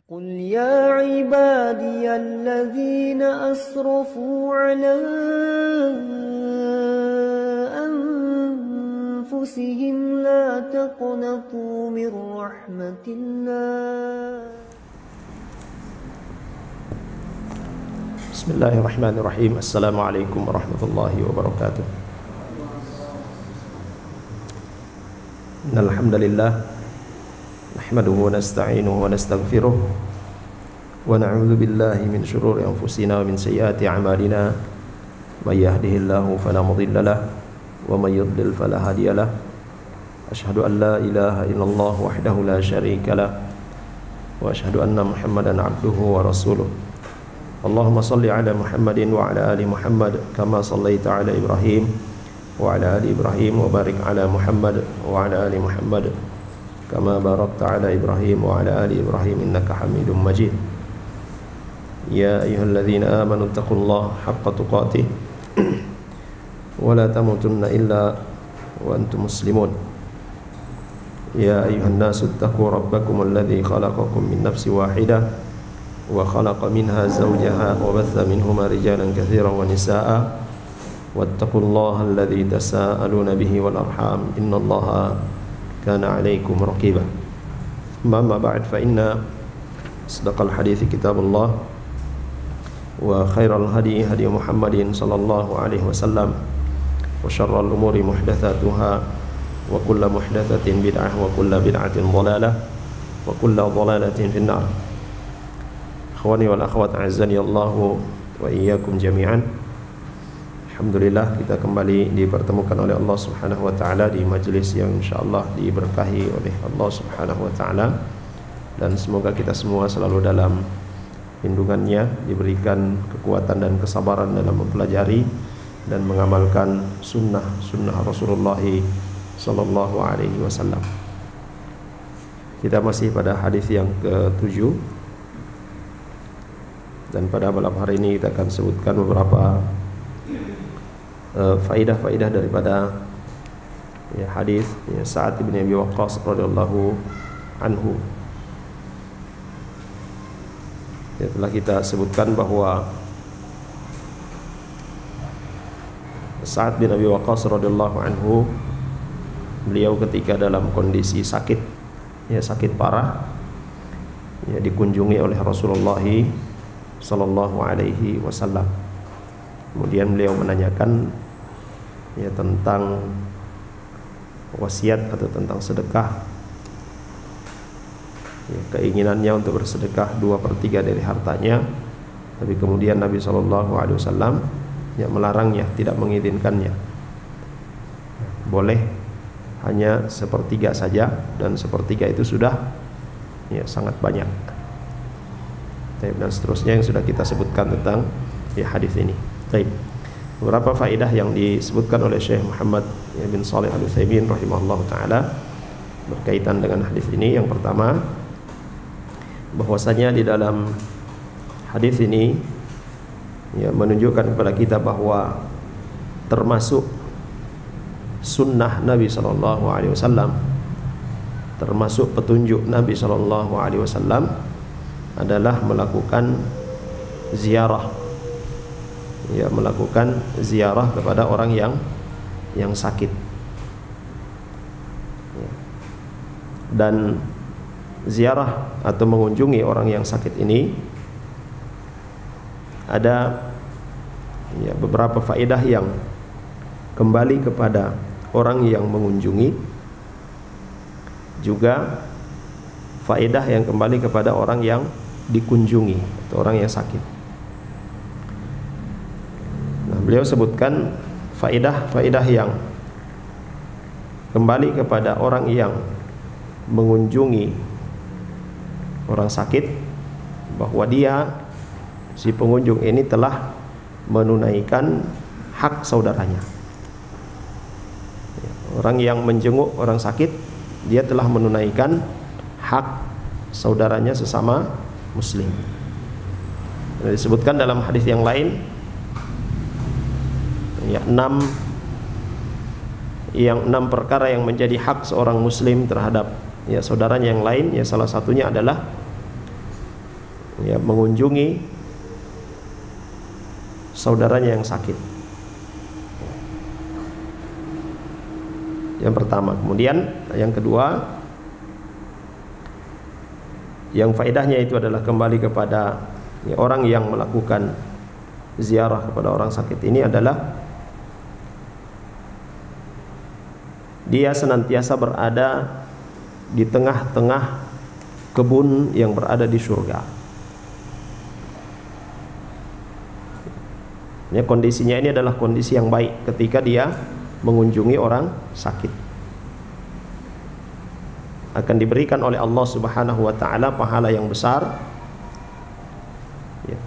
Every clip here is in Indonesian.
قل يا عبادي الذين أسرفوا على أنفسهم لا تقنطوا من رحمة الله بسم الله الرحمن الرحيم. السلام عليكم ورحمة الله وبركاته. إن الحمد لله نحمده ونستعينه ونستغفره ونعوذ بالله من شرور أنفسنا ومن سيئات أعمالنا من يهده الله فلا مضل له ومن يضلل فلا هادي له أشهد أن لا إله إلا الله وحده لا شريك له وأشهد أن محمدا عبده ورسوله. اللهم صل على محمد وعلى آل محمد كما صليت على إبراهيم وعلى آل إبراهيم وبارك على محمد وعلى آل محمد كما باركت على إبراهيم وعلى آل إبراهيم إنك حميد مجيد. يا أيها الذين آمنوا اتقوا الله حق تقاته ولا تموتن إلا وأنتم مسلمون. يا أيها الناس اتقوا ربكم الذي خلقكم من نفس واحدة وخلق منها زوجها وبث منهما رجالا كثيرا ونساء واتقوا الله الذي تساءلون به والأرحام إن الله كان عليكم رقيبا. أما بعد فإن أصدق الحديث كتاب الله وخير الهدي هدي محمد صلى الله عليه وسلم وشر الأمور محدثاتها وكل محدثة بدعة وكل بدعة ضلالة وكل ضلالة في النار. Akhwani wal akhwat a'azzani Allah wa iyyakum jami'an. Alhamdulillah kita kembali dipertemukan oleh Allah Subhanahu wa taala di majelis yang insyaallah diberkahi oleh Allah Subhanahu wa taala, dan semoga kita semua selalu dalam lindungannya, diberikan kekuatan dan kesabaran dalam mempelajari dan mengamalkan sunnah Rasulullah sallallahu alaihi wasallam. Kita masih pada hadis yang ke-7, dan pada malam hari ini kita akan sebutkan beberapa faidah-faidah daripada hadis Sa'ad bin Abi Waqqas radhiyallahu anhu. Telah kita sebutkan bahwa Sa'ad bin Abi Waqqas radhiyallahu anhu, beliau ketika dalam kondisi sakit, sakit parah, dikunjungi oleh Rasulullah sallallahu alaihi wasallam. Kemudian beliau menanyakan tentang wasiat atau tentang sedekah, keinginannya untuk bersedekah 2/3 dari hartanya, tapi kemudian Nabi sallallahu alaihi wasallam melarangnya, tidak mengizinkannya. Boleh hanya 1/3 saja, dan 1/3 itu sudah sangat banyak. Dan seterusnya yang sudah kita sebutkan tentang hadis ini. Baik. Beberapa faedah yang disebutkan oleh Syekh Muhammad bin Shalih Al-Utsaimin rahimahullah taala berkaitan dengan hadis ini. Yang pertama, bahwasanya di dalam hadis ini menunjukkan kepada kita bahwa termasuk sunnah Nabi sallallahu alaihi wasallam, termasuk petunjuk Nabi sallallahu alaihi wasallam adalah melakukan ziarah, melakukan ziarah kepada orang yang sakit. Dan ziarah atau mengunjungi orang yang sakit ini ada beberapa faedah yang kembali kepada orang yang mengunjungi, juga faedah yang kembali kepada orang yang dikunjungi atau orang yang sakit. Nah, beliau sebutkan faedah yang kembali kepada orang yang mengunjungi orang sakit, bahwa dia, si pengunjung ini, telah menunaikan hak saudaranya. Orang yang menjenguk orang sakit, dia telah menunaikan hak saudaranya sesama muslim. Dan disebutkan dalam hadis yang lain, 6 perkara yang menjadi hak seorang muslim terhadap saudaranya yang lain. Salah satunya adalah ya mengunjungi saudaranya yang sakit. Yang pertama. Kemudian yang kedua, yang faedahnya itu adalah kembali kepada ya, orang yang melakukan ziarah kepada orang sakit ini adalah dia senantiasa berada di tengah-tengah kebun yang berada di surga. Ya, kondisinya ini adalah kondisi yang baik ketika dia mengunjungi orang sakit. Akan diberikan oleh Allah Subhanahu wa taala pahala yang besar, ya,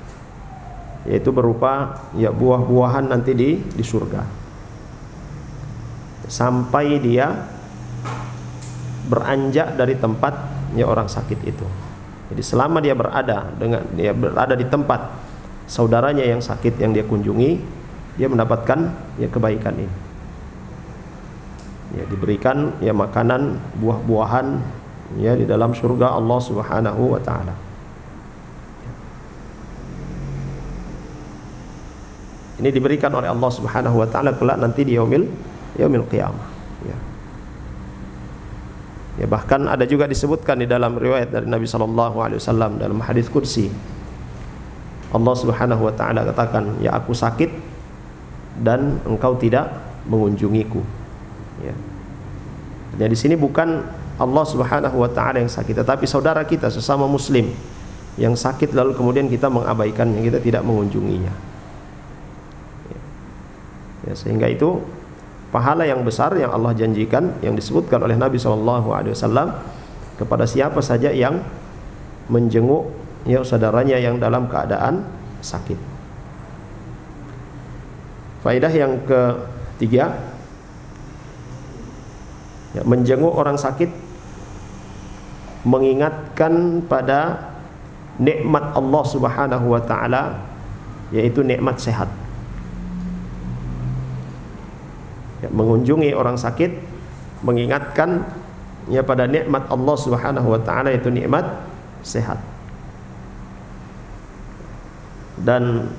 yaitu berupa ya buah-buahan nanti di surga. Sampai dia beranjak dari tempat ya orang sakit itu. Jadi selama dia berada di tempat saudaranya yang sakit yang dia kunjungi, dia mendapatkan ya kebaikan ini. Ya, diberikan ya makanan buah-buahan ya di dalam surga Allah Subhanahu wa taala. Ini diberikan oleh Allah Subhanahu wa taala kelak nanti di yaumil qiyamah. Ya. Ya, bahkan ada juga disebutkan di dalam riwayat dari Nabi sallallahu alaihi wasallam dalam hadis qudsi. Allah Subhanahu wa taala katakan, "Ya aku sakit dan engkau tidak mengunjungiku." Ya. Jadi di sini bukan Allah Subhanahu wa taala yang sakit, tetapi saudara kita sesama muslim yang sakit lalu kemudian kita mengabaikannya, kita tidak mengunjunginya. Ya, sehingga itu pahala yang besar yang Allah janjikan yang disebutkan oleh Nabi SAW kepada siapa saja yang menjenguk ya saudaranya yang dalam keadaan sakit. Faedah yang ketiga, ya, menjenguk orang sakit mengingatkan pada nikmat Allah Subhanahu wa taala, yaitu nikmat sehat. Ya, mengunjungi orang sakit mengingatkan ya pada nikmat Allah Subhanahu wa taala, yaitu nikmat sehat. Dan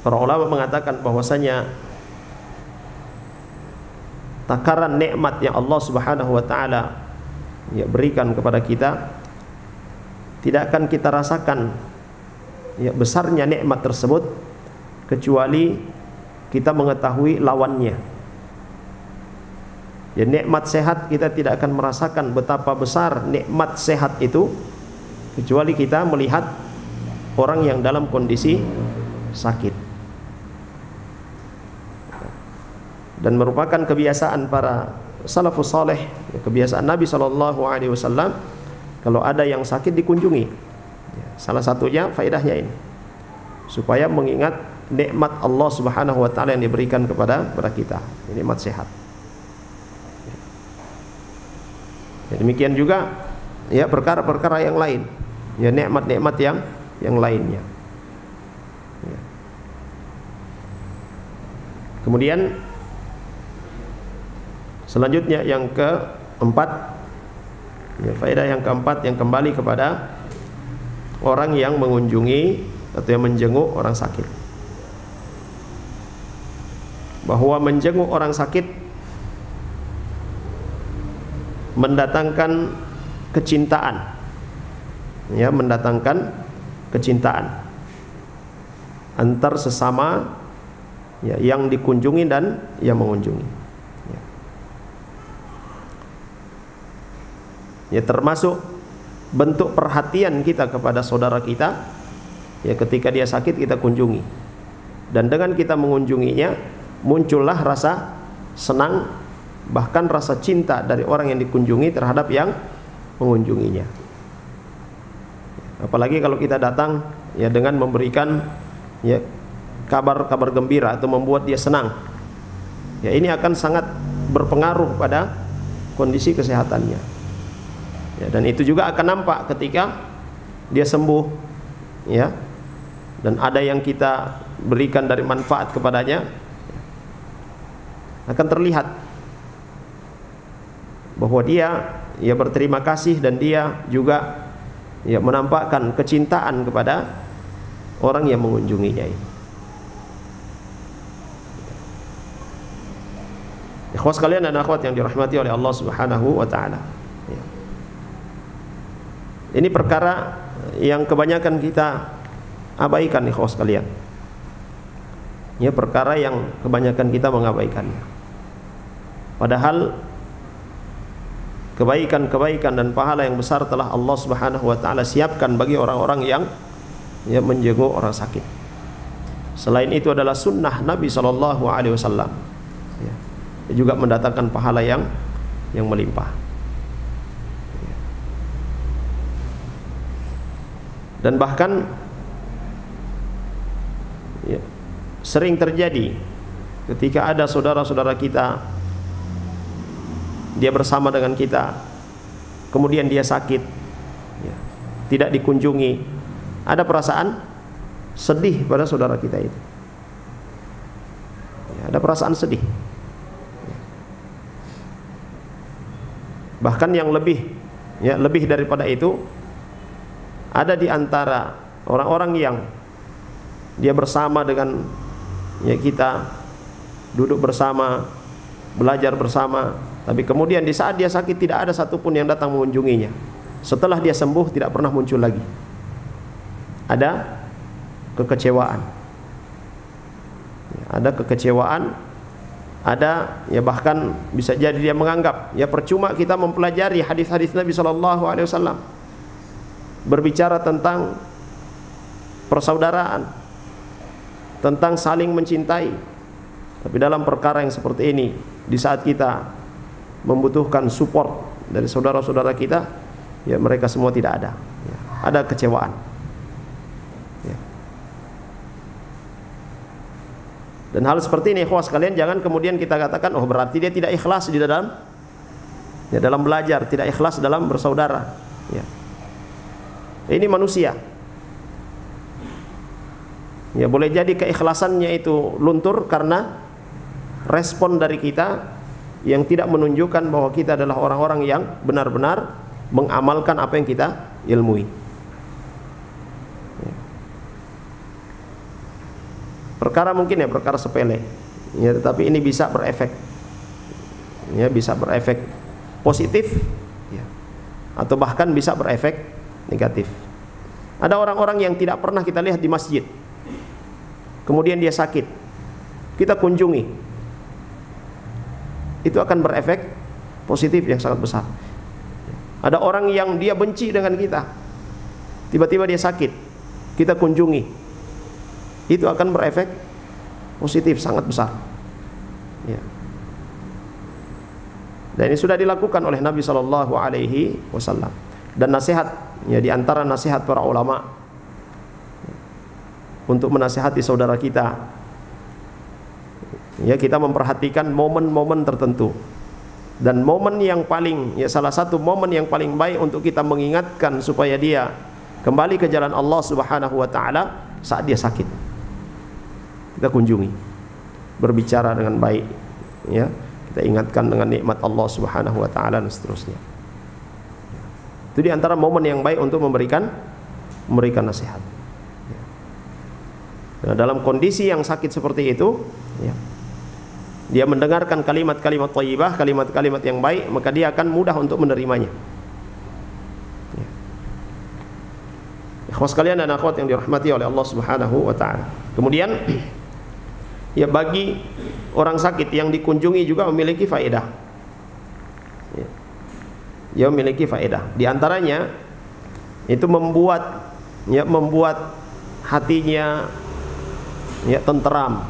para ulama mengatakan bahwasanya takaran nikmat yang Allah Subhanahu wa taala ya berikan kepada kita tidak akan kita rasakan ya besarnya nikmat tersebut kecuali kita mengetahui lawannya. Ya, nikmat sehat kita tidak akan merasakan betapa besar nikmat sehat itu kecuali kita melihat orang yang dalam kondisi sakit. Dan merupakan kebiasaan para salafus saleh, kebiasaan Nabi SAW, kalau ada yang sakit dikunjungi. Salah satunya faedahnya ini, supaya mengingat nikmat Allah Subhanahu wa taala yang diberikan kepada kita, nikmat sehat. Ya, demikian juga ya perkara-perkara yang lain, ya nikmat-nikmat yang lainnya. Ya. Kemudian selanjutnya yang keempat, ya, faedah yang keempat yang kembali kepada orang yang mengunjungi atau yang menjenguk orang sakit, bahwa menjenguk orang sakit mendatangkan kecintaan, ya, mendatangkan kecintaan antar sesama ya, yang dikunjungi dan yang mengunjungi. Ya. Ya, termasuk bentuk perhatian kita kepada saudara kita ya, ketika dia sakit kita kunjungi, dan dengan kita mengunjunginya muncullah rasa senang, bahkan rasa cinta dari orang yang dikunjungi terhadap yang mengunjunginya. Apalagi kalau kita datang ya dengan memberikan ya kabar-kabar gembira atau membuat dia senang, ya ini akan sangat berpengaruh pada kondisi kesehatannya. Ya, dan itu juga akan nampak ketika dia sembuh, ya, dan ada yang kita berikan dari manfaat kepadanya, akan terlihat bahwa dia ya berterima kasih dan dia juga ya menampakkan kecintaan kepada orang yang mengunjunginya ini. Ikhwas sekalian dan akhwat yang dirahmati oleh Allah Subhanahu wa taala. Ya. Ini perkara yang kebanyakan kita abaikan, ikhwas sekalian. Ya, perkara yang kebanyakan kita mengabaikannya. Padahal kebaikan-kebaikan dan pahala yang besar telah Allah Subhanahu wa taala siapkan bagi orang-orang yang menjenguk orang sakit. Selain itu adalah sunnah Nabi sallallahu alaihi wasallam. Ya. Juga mendatangkan pahala yang melimpah. Dan bahkan ya, sering terjadi ketika ada saudara-saudara kita, dia bersama dengan kita, kemudian dia sakit, ya, tidak dikunjungi, ada perasaan sedih pada saudara kita itu, ya, ada perasaan sedih. Bahkan yang lebih daripada itu, ada di antara orang-orang yang dia bersama dengan ya kita, duduk bersama, belajar bersama, tapi kemudian di saat dia sakit tidak ada satupun yang datang mengunjunginya. Setelah dia sembuh tidak pernah muncul lagi. Ada kekecewaan. Ada kekecewaan. Ada ya bahkan bisa jadi dia menganggap ya percuma kita mempelajari hadis-hadis Nabi sallallahu alaihi wasallam berbicara tentang persaudaraan, tentang saling mencintai. Tapi dalam perkara yang seperti ini, di saat kita membutuhkan support dari saudara-saudara kita, ya mereka semua tidak ada. Ya, ada kecewaan. Ya. Dan hal seperti ini, ikhwas sekalian, jangan kemudian kita katakan, oh berarti dia tidak ikhlas di dalam belajar, tidak ikhlas dalam bersaudara. Ya. Ini manusia. Ya, boleh jadi keikhlasannya itu luntur karena respon dari kita yang tidak menunjukkan bahwa kita adalah orang-orang yang benar-benar mengamalkan apa yang kita ilmui. Ya. Perkara mungkin ya perkara sepele, ya, tetapi ini bisa berefek, ya, bisa berefek positif, ya, atau bahkan bisa berefek negatif. Ada orang-orang yang tidak pernah kita lihat di masjid, kemudian dia sakit, kita kunjungi, itu akan berefek positif yang sangat besar. Ada orang yang dia benci dengan kita, tiba-tiba dia sakit, kita kunjungi, itu akan berefek positif sangat besar. Ya. Dan ini sudah dilakukan oleh Nabi Shallallahu Alaihi Wasallam. Dan nasihat, ya, di antara nasihat para ulama untuk menasihati saudara kita, ya, kita memperhatikan momen-momen tertentu. Dan momen yang paling, ya, salah satu momen yang paling baik untuk kita mengingatkan supaya dia kembali ke jalan Allah Subhanahu wa taala saat dia sakit. Kita kunjungi, berbicara dengan baik, ya, kita ingatkan dengan nikmat Allah Subhanahu wa taala dan seterusnya. Itu di antara momen yang baik untuk memberikan nasihat. Nah, dalam kondisi yang sakit seperti itu, ya, dia mendengarkan kalimat-kalimat thayyibah, kalimat-kalimat yang baik, maka dia akan mudah untuk menerimanya. Ya. Ikhwas sekalian dan akhwat yang dirahmati oleh Allah Subhanahu wa taala. Kemudian ya, bagi orang sakit yang dikunjungi juga memiliki faedah. Ya. Ya, memiliki faedah. Di antaranya itu membuat hatinya ya tenteram,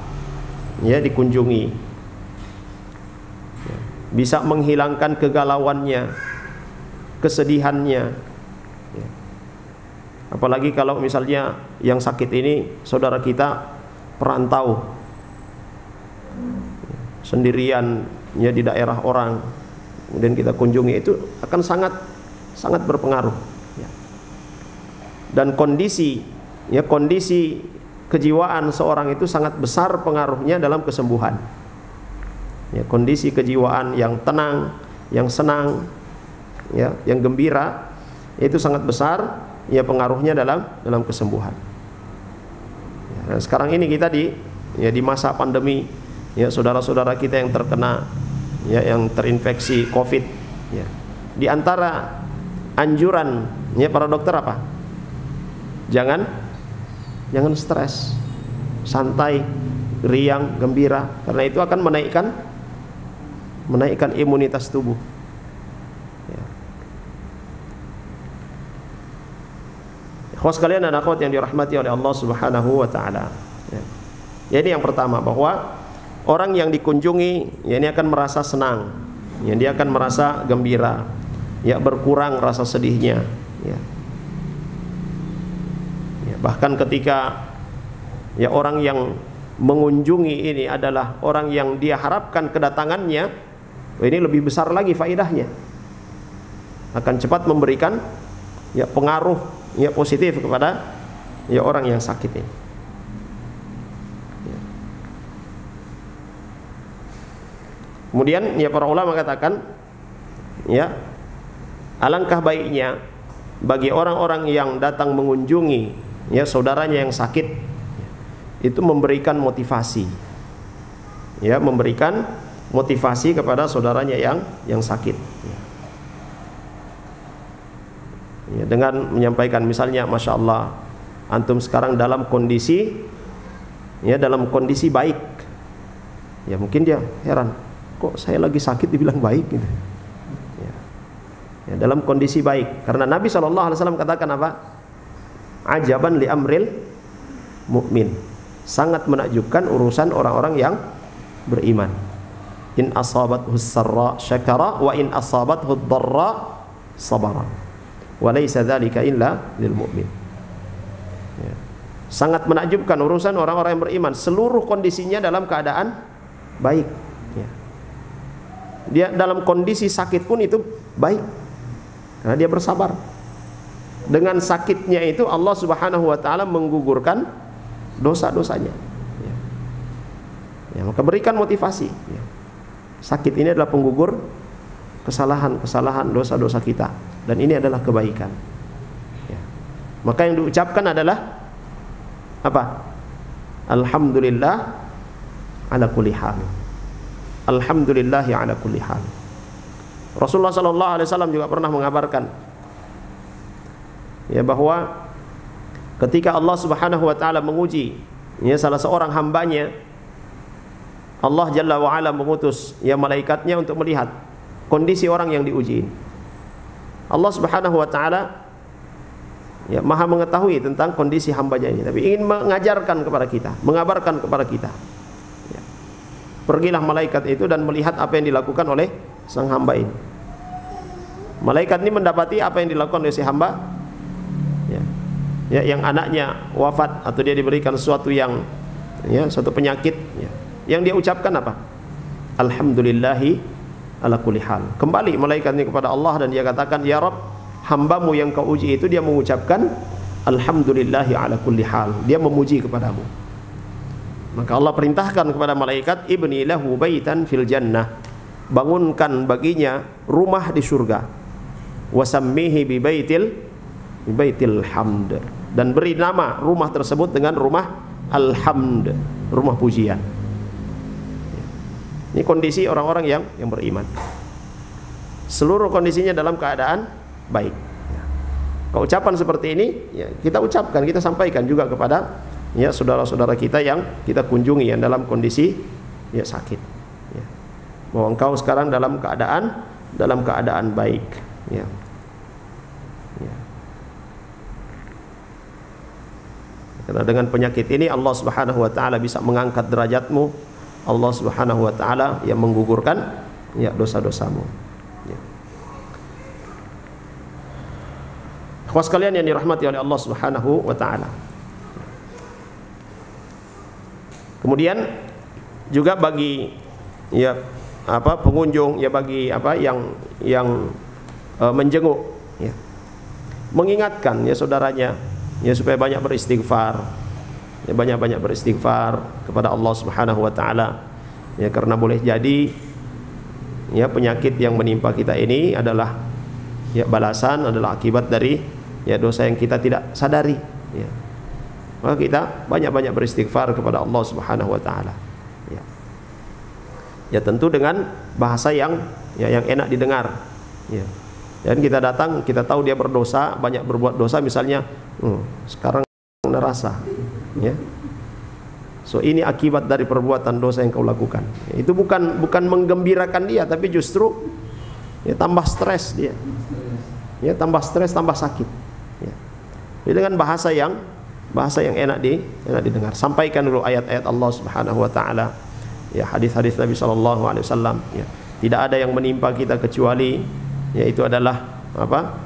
ya, dikunjungi. Ya. Bisa menghilangkan kegalauannya, kesedihannya. Ya. Apalagi kalau misalnya yang sakit ini saudara kita perantau, sendirian, ya, di daerah orang, kemudian kita kunjungi, itu akan sangat berpengaruh. Ya. Dan kondisi kejiwaan seorang itu sangat besar pengaruhnya dalam kesembuhan. Ya, kondisi kejiwaan yang tenang, yang senang, ya, yang gembira, itu sangat besar ya pengaruhnya dalam kesembuhan. Ya, nah, sekarang ini kita di masa pandemi, ya saudara-saudara kita yang terkena, ya yang terinfeksi COVID, ya. Di antara anjuran ya para dokter apa? Jangan stres, santai, riang, gembira, karena itu akan menaikkan imunitas tubuh. Ya. Ikhwas sekalian dan akhwat yang dirahmati oleh Allah Subhanahu wa taala. Ya. Jadi yang pertama, bahwa orang yang dikunjungi ya ini akan merasa senang, ya dia akan merasa gembira, ya berkurang rasa sedihnya, ya. Ya, bahkan ketika ya orang yang mengunjungi ini adalah orang yang dia harapkan kedatangannya, ini lebih besar lagi faedahnya, akan cepat memberikan ya pengaruh ya positif kepada ya orang yang sakit ini. Kemudian ya para ulama katakan, ya alangkah baiknya bagi orang-orang yang datang mengunjungi ya saudaranya yang sakit itu memberikan motivasi, ya memberikan motivasi kepada saudaranya yang sakit, ya, dengan menyampaikan misalnya, Masya Allah, antum sekarang dalam kondisi baik, ya mungkin dia heran, kok saya lagi sakit dibilang baik gitu. Ya, dalam kondisi baik, karena Nabi SAW katakan apa? Ajaban li amril mukmin, sangat menakjubkan urusan orang-orang yang beriman. In asabathu sarra syakara wa in asabathu dharra sabara wa laisa dzalika illa lil mu'min. Ya. Sangat menakjubkan urusan orang-orang yang beriman, seluruh kondisinya dalam keadaan baik, ya. Dia dalam kondisi sakit pun itu baik, karena dia bersabar. Dengan sakitnya itu Allah Subhanahu wa taala menggugurkan dosa-dosanya. Ya. Ya, maka berikan motivasi. Ya. Sakit ini adalah penggugur kesalahan-kesalahan, dosa-dosa kita, dan ini adalah kebaikan. Ya. Maka yang diucapkan adalah apa? Alhamdulillah ala kulli hal. Alhamdulillahi ala kulli hal. Rasulullah sallallahu alaihi wasallam juga pernah mengabarkan ya bahwa ketika Allah Subhanahu wa taala menguji ya salah seorang hambanya, Allah Jalla wa ala mengutus ya malaikatnya untuk melihat kondisi orang yang diuji. Allah Subhanahu wa taala ya maha mengetahui tentang kondisi hambanya ini, tapi ingin mengajarkan kepada kita, mengabarkan kepada kita. Ya. Pergilah malaikat itu dan melihat apa yang dilakukan oleh sang hamba ini. Malaikat ini mendapati apa yang dilakukan oleh si hamba, ya, yang anaknya wafat atau dia diberikan sesuatu yang ya suatu penyakit, ya. Yang dia ucapkan apa? Alhamdulillahi ala kulli hal. Kembali malaikat ini kepada Allah dan dia katakan, ya Rabb, hambamu yang kau uji itu dia mengucapkan alhamdulillahi ala kulli hal, dia memuji kepadamu. Maka Allah perintahkan kepada malaikat, ibni lahu baitan fil jannah, bangunkan baginya rumah di surga, wasammihi bi baitil hamd, dan beri nama rumah tersebut dengan rumah alhamd, rumah pujian. Ini kondisi orang-orang yang beriman, seluruh kondisinya dalam keadaan baik. Keucapan seperti ini ya, kita ucapkan, kita sampaikan juga kepada ya saudara-saudara kita yang kita kunjungi yang dalam kondisi ya sakit, ya. Bahwa engkau sekarang dalam keadaan baik, ya. Ya. Karena dengan penyakit ini Allah Subhanahu wa taala bisa mengangkat derajatmu. Allah Subhanahu wa taala yang menggugurkan ya dosa-dosamu. Ya. Ikhwas sekalian yang dirahmati oleh Allah Subhanahu wa taala. Kemudian juga bagi ya apa pengunjung, ya bagi apa yang menjenguk, ya, mengingatkan ya saudaranya ya supaya banyak beristighfar, ya banyak-banyak beristighfar kepada Allah Subhanahu wa taala, ya karena boleh jadi ya penyakit yang menimpa kita ini adalah ya balasan, adalah akibat dari ya dosa yang kita tidak sadari, ya. Maka kita banyak-banyak beristighfar kepada Allah Subhanahu wa taala. Ya. Ya tentu dengan bahasa yang enak didengar. Ya. Dan kita datang, kita tahu dia berdosa, banyak berbuat dosa, misalnya, sekarang nerasa, ya. So ini akibat dari perbuatan dosa yang kau lakukan. Ya, itu bukan menggembirakan dia, tapi justru ya tambah stres dia. Ya tambah stres, tambah sakit. Ya. Jadi dengan bahasa yang enak didengar. Sampaikan dulu ayat-ayat Allah Subhanahu wa taala. Ya hadis-hadis Nabi sallallahu alaihi wasallam, ya. Tidak ada yang menimpa kita kecuali yaitu adalah apa?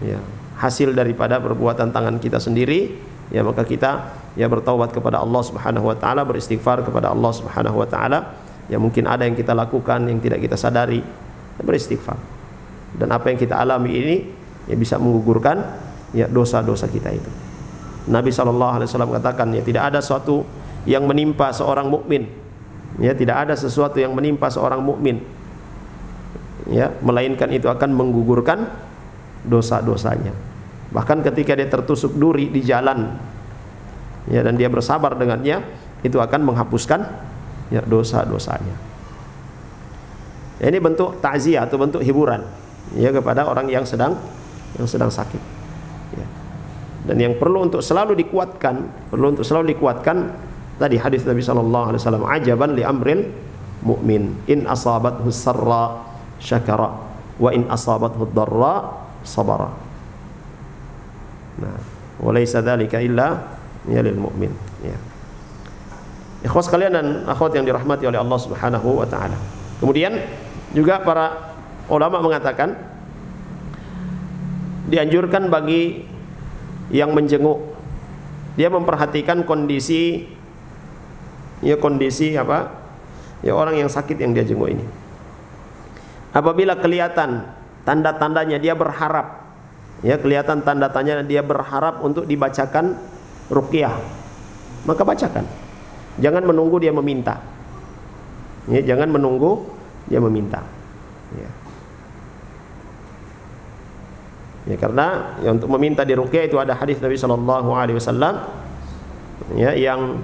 Ya, hasil daripada perbuatan tangan kita sendiri. Ya maka kita ya bertaubat kepada Allah Subhanahu wa taala, beristighfar kepada Allah Subhanahu wa taala. Ya mungkin ada yang kita lakukan yang tidak kita sadari, beristighfar. Dan apa yang kita alami ini ya bisa menggugurkan ya dosa-dosa kita itu. Nabi SAW katakan, ya tidak ada sesuatu yang menimpa seorang mukmin, ya tidak ada sesuatu yang menimpa seorang mukmin, ya melainkan itu akan menggugurkan dosa-dosanya. Bahkan ketika dia tertusuk duri di jalan, ya dan dia bersabar dengannya, itu akan menghapuskan ya dosa-dosanya. Ya, ini bentuk takziah atau bentuk hiburan ya kepada orang yang sedang sakit. Ya. Dan yang perlu untuk selalu dikuatkan, tadi hadis Nabi sallallahu alaihi wasallam, ajaban li amril mu'min in asabathu sarra syakara wa in asabathu dharra sabara. Nah, walaysa dzalika illa lil mu'min, ya. Ikhwas sekalian dan akhwat yang dirahmati oleh Allah Subhanahu wa taala. Kemudian juga para ulama mengatakan dianjurkan bagi yang menjenguk dia memperhatikan kondisi apa? Ya orang yang sakit yang dia jenguk ini. Apabila kelihatan tanda-tandanya dia berharap, ya kelihatan tanda-tandanya dia berharap untuk dibacakan ruqyah, maka bacakan. Jangan menunggu dia meminta. Ya, jangan menunggu dia meminta. Ya. Ya karena ya, untuk meminta di ruqyah itu ada hadis Nabi sallallahu alaihi wasallam ya yang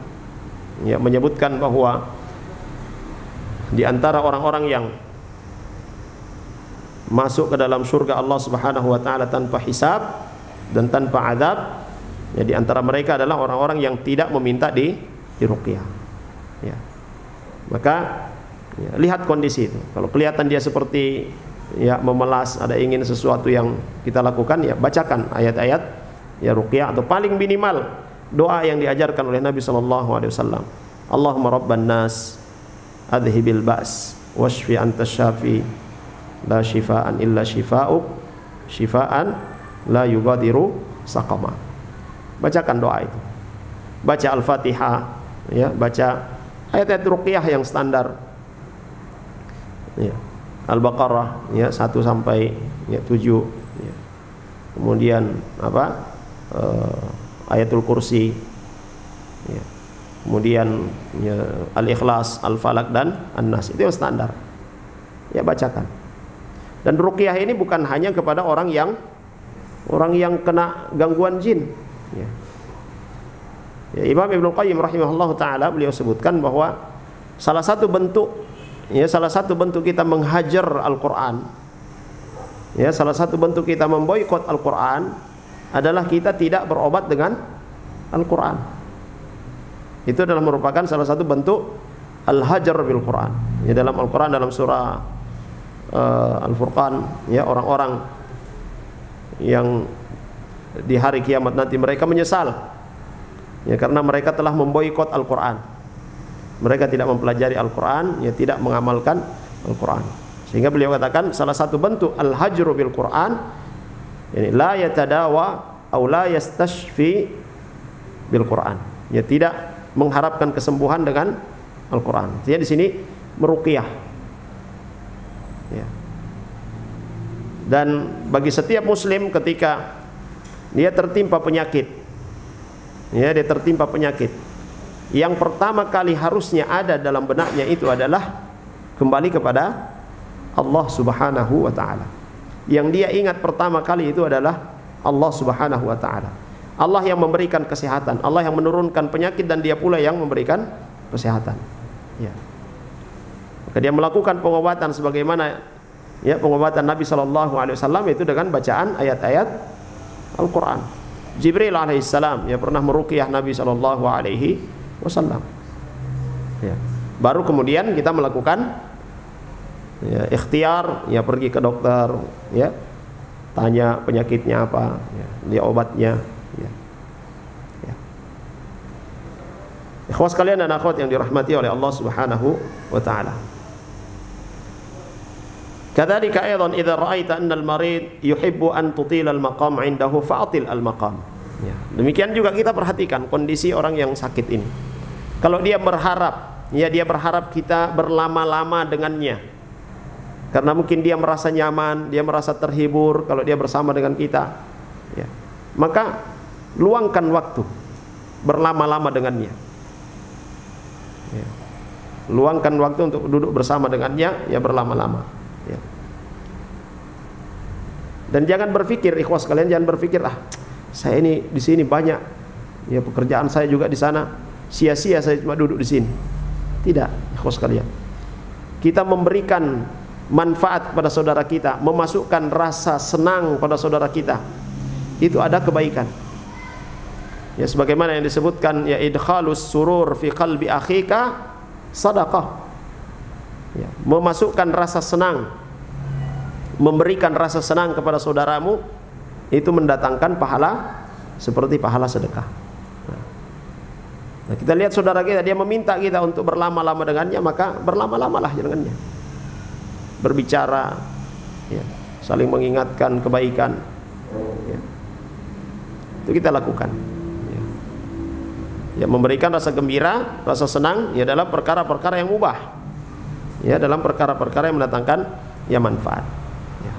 ya menyebutkan bahwa di antara orang-orang yang masuk ke dalam surga Allah Subhanahu wa taala tanpa hisab dan tanpa azab, ya di antara mereka adalah orang-orang yang tidak meminta di ruqyah. Ya. Maka ya, lihat kondisi itu. Kalau kelihatan dia seperti ya memelas, ada ingin sesuatu yang kita lakukan, ya bacakan ayat-ayat ya ruqyah atau paling minimal doa yang diajarkan oleh Nabi sallallahu alaihi wasallam. Allahumma rabban nas adhibil ba's washfi antas syafi la shifaan illa shifaa'uk shifaan la yughadiru saqama. Bacakan doa itu. Baca Al-Fatihah, ya, baca ayat-ayat ruqyah yang standar. Ya. Al-Baqarah ya 1 sampai 7 ya. Kemudian apa? Ayatul Kursi ya. Kemudian ya, Al-Ikhlas, Al-Falaq dan An-Nas. Itu yang standar. Ya bacakan. Dan ruqyah ini bukan hanya kepada orang yang kena gangguan jin ya. Ya, Imam Ibnu Qayyim rahimahullah taala beliau sebutkan bahwa salah satu bentuk kita menghajar Al-Quran, ya salah satu bentuk kita memboikot Al-Quran adalah kita tidak berobat dengan Al-Quran. Itu adalah merupakan salah satu bentuk al-hajar bil Quran. Ya, dalam Al-Quran dalam surah Al-Furqan, ya orang-orang yang di hari kiamat nanti mereka menyesal, ya karena mereka telah memboikot Al-Quran. Mereka tidak mempelajari Al-Quran, ya tidak mengamalkan Al-Quran. Sehingga beliau katakan salah satu bentuk al-hajru bil Quran, yani la yatadawa atau la yastashfi bil Quran. Ya tidak mengharapkan kesembuhan dengan Al-Quran. Jadi di sini meruqyah. Ya. Dan bagi setiap muslim ketika dia tertimpa penyakit, yang pertama kali harusnya ada dalam benaknya itu adalah kembali kepada Allah Subhanahu wa taala. Yang dia ingat pertama kali itu adalah Allah Subhanahu wa taala. Allah yang memberikan kesehatan, Allah yang menurunkan penyakit, dan Dia pula yang memberikan kesehatan. Ya. Maka Dia melakukan pengobatan sebagaimana ya pengobatan Nabi sallallahu alaihi wasallam itu dengan bacaan ayat-ayat Al-Qur'an. Jibril alaihissalam ya pernah meruqyah Nabi sallallahu alaihi wasallam. Ya. Baru kemudian kita melakukan ya, ikhtiar, ya pergi ke dokter, ya tanya penyakitnya apa, ya, dia obatnya. Ya. Ya. Ikhwas kalian dan akhwat yang dirahmati oleh Allah Subhanahu wa taala. Kadzalika aidan idza ra'aita anna al-marid yuhibbu an tutila al-maqam 'indahu fa'til al-maqam. Ya. Demikian juga kita perhatikan kondisi orang yang sakit ini. Kalau dia berharap, ya dia berharap kita berlama-lama dengannya. Karena mungkin dia merasa nyaman, dia merasa terhibur kalau dia bersama dengan kita. Ya. Maka luangkan waktu berlama-lama dengannya. Ya. Luangkan waktu untuk duduk bersama dengannya, ya berlama-lama. Ya. Dan jangan berpikir, ikhwas kalian jangan berpikir saya ini di sini banyak, ya pekerjaan saya juga di sana, sia-sia saya cuma duduk di sini. Tidak, ikhwas kalian. Kita memberikan manfaat kepada saudara kita, memasukkan rasa senang pada saudara kita, itu ada kebaikan. Ya sebagaimana yang disebutkan ya idkhalus surur fi qalbi akhika sadaqah. Ya, memasukkan rasa senang, memberikan rasa senang kepada saudaramu, itu mendatangkan pahala seperti pahala sedekah. Nah, kita lihat saudara kita, dia meminta kita untuk berlama-lama dengannya, maka berlama-lamalah dengannya. Berbicara, ya, saling mengingatkan kebaikan, ya. Itu kita lakukan. Ya. Ya, memberikan rasa gembira, rasa senang, ya dalam perkara-perkara yang mubah. Ya dalam perkara-perkara yang mendatangkan ya manfaat. Ya.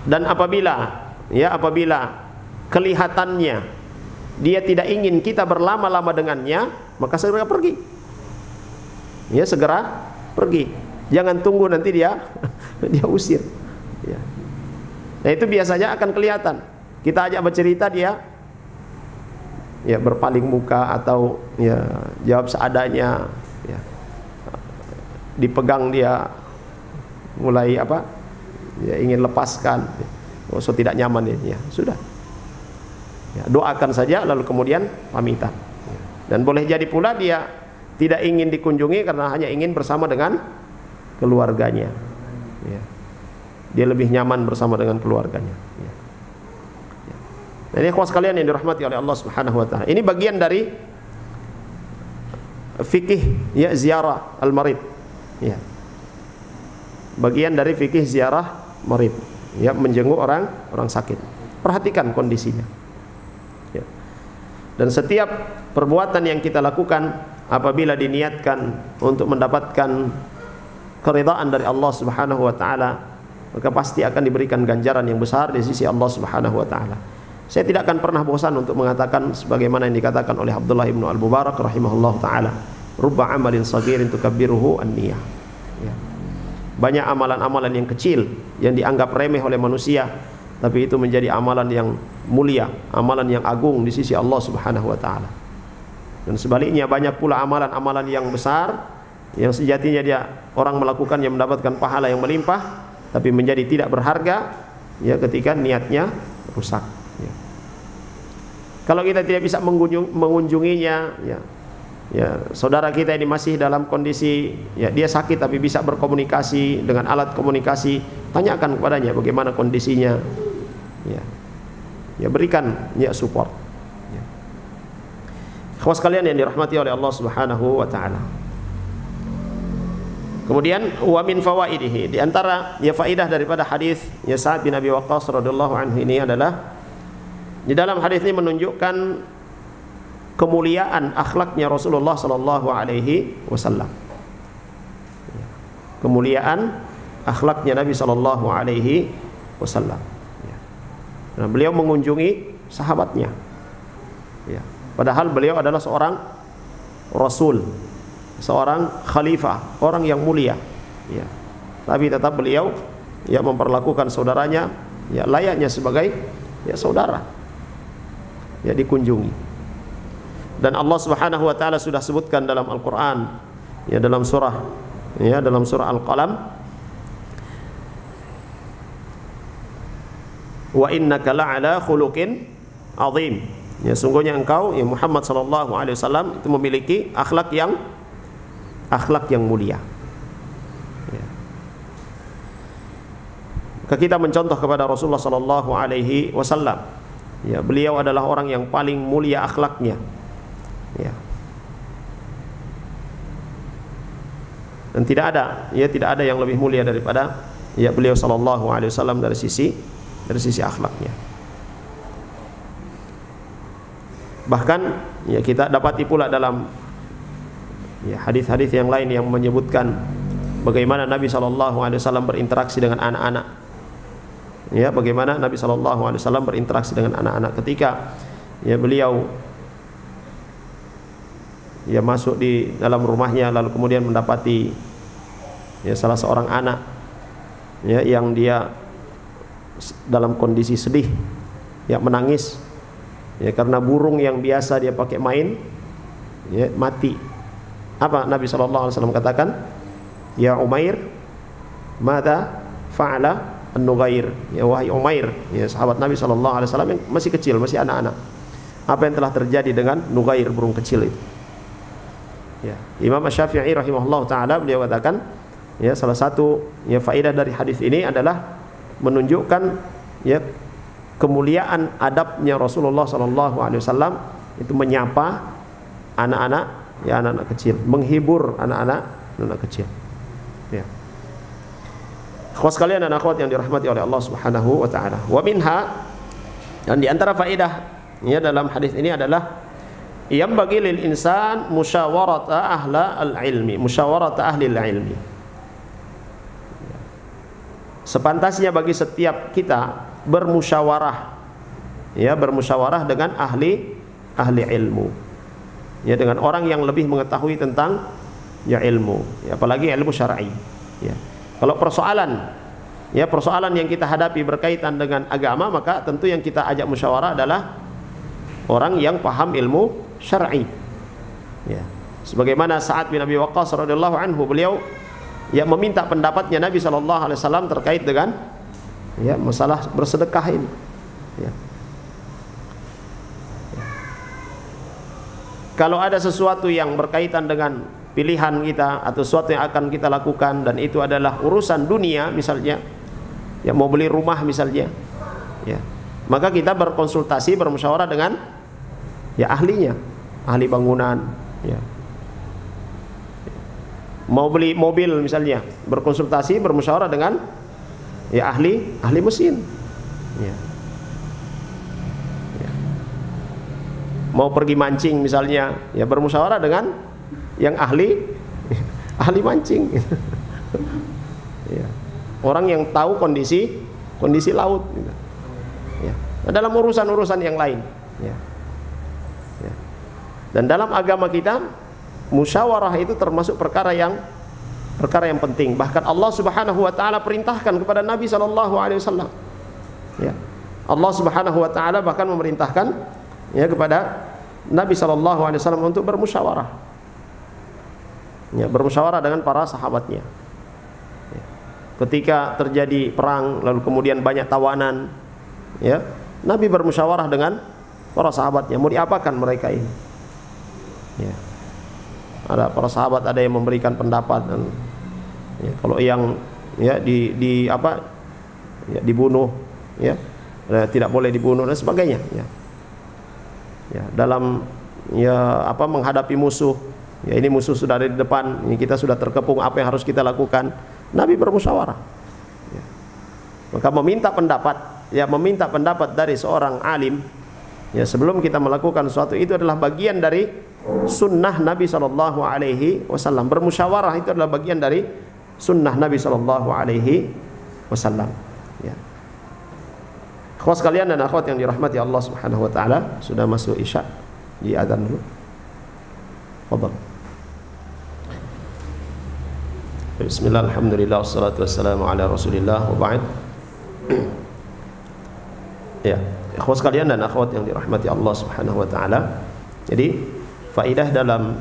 Dan apabila kelihatannya dia tidak ingin kita berlama-lama dengannya, maka segera pergi. Ya segera pergi. Jangan tunggu nanti dia usir. Ya. Nah itu biasanya akan kelihatan. Kita ajak bercerita dia ya berpaling muka atau ya jawab seadanya. Ya. Dipegang dia mulai apa ya ingin lepaskan, so tidak nyaman ya sudah ya, doakan saja lalu kemudian pamitan ya. Dan boleh jadi pula dia tidak ingin dikunjungi karena hanya ingin bersama dengan keluarganya ya. Dia lebih nyaman bersama dengan keluarganya ya. Ya. Nah, ini ikhwas sekalian yang dirahmati oleh Allah Subhanahu wa taala, ini bagian dari fikih ya ziarah al-marid. Ya. Bagian dari fikih ziarah marid, ya menjenguk orang sakit. Perhatikan kondisinya. Ya. Dan setiap perbuatan yang kita lakukan apabila diniatkan untuk mendapatkan keridhaan dari Allah Subhanahu wa taala, maka pasti akan diberikan ganjaran yang besar di sisi Allah Subhanahu wa taala. Saya tidak akan pernah bosan untuk mengatakan sebagaimana yang dikatakan oleh Abdullah ibnu Al-Mubarak rahimahullah taala. Rubba amalin sagirin tukabbiruhu an-niyah. Ya. Banyak amalan-amalan yang kecil yang dianggap remeh oleh manusia, tapi itu menjadi amalan yang mulia, amalan yang agung di sisi Allah Subhanahu wa taala. Dan sebaliknya banyak pula amalan-amalan yang besar yang sejatinya dia orang melakukan yang mendapatkan pahala yang melimpah, tapi menjadi tidak berharga ya ketika niatnya rusak. Ya. Kalau kita tidak bisa mengunjunginya, ya saudara kita ini masih dalam kondisi ya dia sakit tapi bisa berkomunikasi dengan alat komunikasi, tanyakan kepadanya bagaimana kondisinya, ya berikan ya support. Ya. Ikhwas kalian yang dirahmati oleh Allah Subhanahu wa taala. Kemudian wa min fawaidihi, di antara ya faidah daripada hadis ya Sa'ad bin Abi Waqqas radhiyallahu anhu ini adalah di dalam hadis ini menunjukkan kemuliaan akhlaknya Rasulullah sallallahu alaihi wasallam. Kemuliaan akhlaknya Nabi sallallahu alaihi wasallam. Nah, beliau mengunjungi sahabatnya. Ya. Padahal beliau adalah seorang rasul, seorang khalifah, orang yang mulia. Ya. Tapi tetap beliau ya memperlakukan saudaranya ya layaknya sebagai ya saudara. ya dikunjungi. Dan Allah Subhanahu wa taala sudah sebutkan dalam Al-Qur'an, ya dalam surah Al-Qalam, wa innaka la'ala khuluqin azim. Ya, sungguhnya engkau ya Muhammad sallallahu alaihi wasallam itu memiliki akhlak yang mulia. Ya. Maka kita mencontoh kepada Rasulullah sallallahu alaihi wasallam. Ya, beliau adalah orang yang paling mulia akhlaknya. Ya. Dan tidak ada yang lebih mulia daripada ya beliau sallallahu alaihi wasallam dari sisi akhlaknya. Bahkan ya kita dapati pula dalam ya hadis-hadis yang lain yang menyebutkan bagaimana Nabi sallallahu alaihi wasallam berinteraksi dengan anak-anak. Ya, bagaimana Nabi sallallahu alaihi wasallam berinteraksi dengan anak-anak ketika ya beliau ya masuk di dalam rumahnya, lalu kemudian mendapati ya salah seorang anak ya yang dia dalam kondisi sedih, ya menangis ya karena burung yang biasa dia pakai main ya mati. Apa Nabi sallallahu alaihi wasallam katakan? Ya Umair, madza fa'ala an-Nughair? Ya wahai Umair, ya sahabat Nabi sallallahu alaihi wasallam yang masih kecil, masih anak-anak. Apa yang telah terjadi dengan Nughair, burung kecil itu? Ya, Imam Asy-Syafi'i rahimahullah taala beliau katakan, ya salah satu ya faedah dari hadis ini adalah menunjukkan ya kemuliaan adabnya Rasulullah sallallahu alaihi wasallam itu menyapa anak-anak, ya anak-anak kecil, menghibur anak-anak kecil. Ya. Akhwat sekalian dan akhwat yang dirahmati oleh Allah Subhanahu wa taala. Wa minha, dan di antara faedah ya dalam hadis ini adalah yang bagi lil insan musyawarata ahli ilmi. Sepantasnya bagi setiap kita bermusyawarah, ya bermusyawarah dengan ahli ilmu, ya dengan orang yang lebih mengetahui tentang ya ilmu, ya, apalagi ilmu syar'i. Ya. Kalau persoalan yang kita hadapi berkaitan dengan agama, maka tentu yang kita ajak musyawarah adalah orang yang paham ilmu syar'i. Ya. Sebagaimana Sa'ad bin Abi Waqqas radhiyallahu anhu, beliau ya meminta pendapatnya Nabi sallallahu alaihi wasallam terkait dengan ya masalah bersedekah ini. Ya. Ya. Kalau ada sesuatu yang berkaitan dengan pilihan kita atau sesuatu yang akan kita lakukan dan itu adalah urusan dunia misalnya, ya mau beli rumah misalnya, ya, maka kita berkonsultasi, bermusyawarah dengan ya ahlinya, ahli bangunan, ya. Mau beli mobil misalnya, berkonsultasi, bermusyawarah dengan ya ahli mesin, ya. Ya. Mau pergi mancing misalnya, ya bermusyawarah dengan yang ahli mancing. Ya. Orang yang tahu kondisi laut, gitu. Ya. Nah, dalam urusan yang lain, ya. Ya. Dan dalam agama kita musyawarah itu termasuk perkara yang penting. Bahkan Allah Subhanahu wa taala perintahkan kepada Nabi sallallahu alaihi wasallam. Ya. Allah Subhanahu wa taala bahkan memerintahkan ya kepada Nabi sallallahu alaihi wasallam untuk bermusyawarah. Ya, bermusyawarah dengan para sahabatnya. Ya. Ketika terjadi perang lalu kemudian banyak tawanan, ya, Nabi bermusyawarah dengan para sahabatnya, mau diapakan mereka ini? Ya. Ada para sahabat, ada yang memberikan pendapat dan ya, kalau yang ya dibunuh, ya, tidak boleh dibunuh dan sebagainya, ya. Ya, dalam ya menghadapi musuh, ya ini musuh sudah ada di depan, ini kita sudah terkepung, apa yang harus kita lakukan? Nabi bermusyawarah. Ya. Maka meminta pendapat dari seorang alim, ya sebelum kita melakukan sesuatu, itu adalah bagian dari sunnah Nabi sallallahu alaihi wasallam. Bermusyawarah itu adalah bagian dari sunnah Nabi sallallahu alaihi wasallam. Ya. Akhwat sekalian dan akhwat yang dirahmati Allah Subhanahu wa taala, sudah masuk Isya, di adzan dulu. Fadhal. Bismillah, alhamdulillah, wassalatu wassalamu ala Rasulillah, wa ba'd. Ya. Ikhwas sekalian dan akhwat yang dirahmati Allah Subhanahu wa taala. Jadi faidah dalam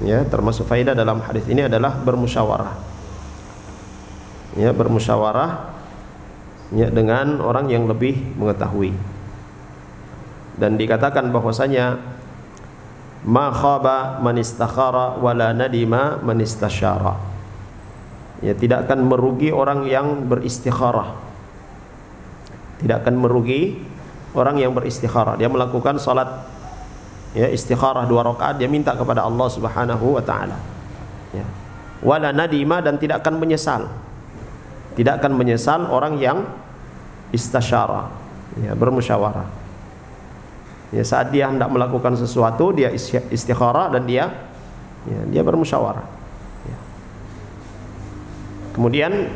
termasuk faidah dalam hadis ini adalah bermusyawarah. Bermusyawarah dengan orang yang lebih mengetahui. Dan dikatakan bahwasanya ma khaba man istakhara wala nadima man istasyara. Tidak akan merugi orang yang beristikharah. Tidak akan merugi orang yang beristikharah. Dia melakukan salat istikharah 2 rakaat, dia minta kepada Allah Subhanahu wa taala. Wala nadima, dan tidak akan menyesal. Tidak akan menyesal orang yang istasyara, bermusyawarah. Saat dia hendak melakukan sesuatu, dia istikharah dan dia bermusyawarah. Kemudian